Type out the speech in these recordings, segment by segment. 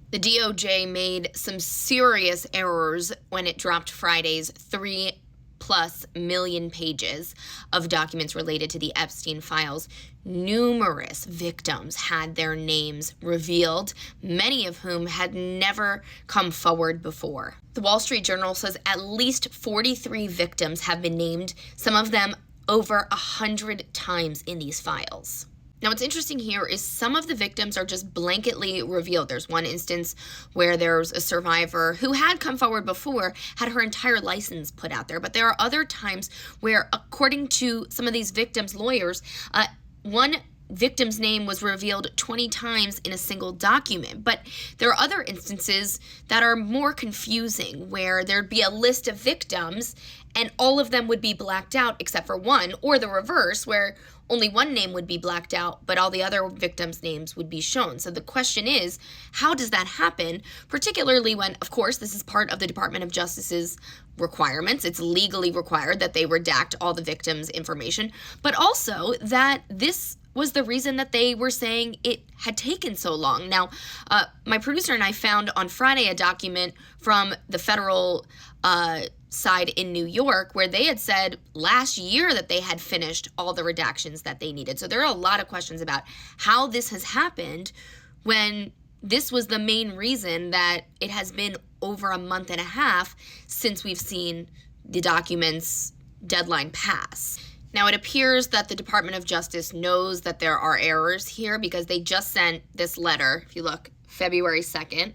The DOJ made some serious errors when it dropped Friday's 3+ million pages of documents related to the Epstein files. Numerous victims had their names revealed, many of whom had never come forward before. The Wall Street Journal says at least 43 victims have been named, some of them over 100 times in these files. Now, what's interesting here is some of the victims are just blanketly revealed. There's one instance where there's a survivor who had come forward before, had her entire license put out there. But there are other times where, according to some of these victims' lawyers, one victim's name was revealed 20 times in a single document. But there are other instances that are more confusing, where there'd be a list of victims and all of them would be blacked out except for one, or the reverse, where only one name would be blacked out, but all the other victims' names would be shown. So the question is, how does that happen? Particularly when, of course, this is part of the Department of Justice's requirements. It's legally required that they redact all the victims' information, but also that this was the reason that they were saying it had taken so long. Now, my producer and I found on Friday a document from the federal side in New York where they had said last year that they had finished all the redactions that they needed. So there are a lot of questions about how this has happened when this was the main reason that it has been over a month and a half since we've seen the documents deadline pass. Now, it appears that the Department of Justice knows that there are errors here because they just sent this letter, if you look, February 2nd,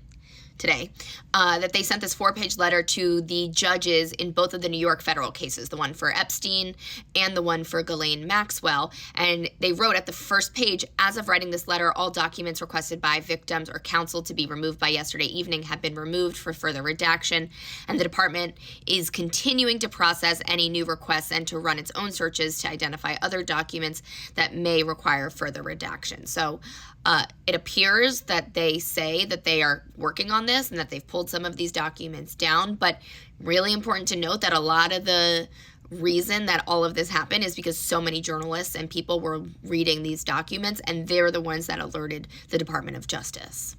today, that they sent this 4-page letter to the judges in both of the New York federal cases, the one for Epstein and the one for Ghislaine Maxwell. And they wrote at the first page, as of writing this letter, all documents requested by victims or counsel to be removed by yesterday evening have been removed for further redaction. And the department is continuing to process any new requests and to run its own searches to identify other documents that may require further redaction. So it appears that they say that they are working on this and that they've pulled some of these documents down, but really important to note that a lot of the reason that all of this happened is because so many journalists and people were reading these documents, and they're the ones that alerted the Department of Justice.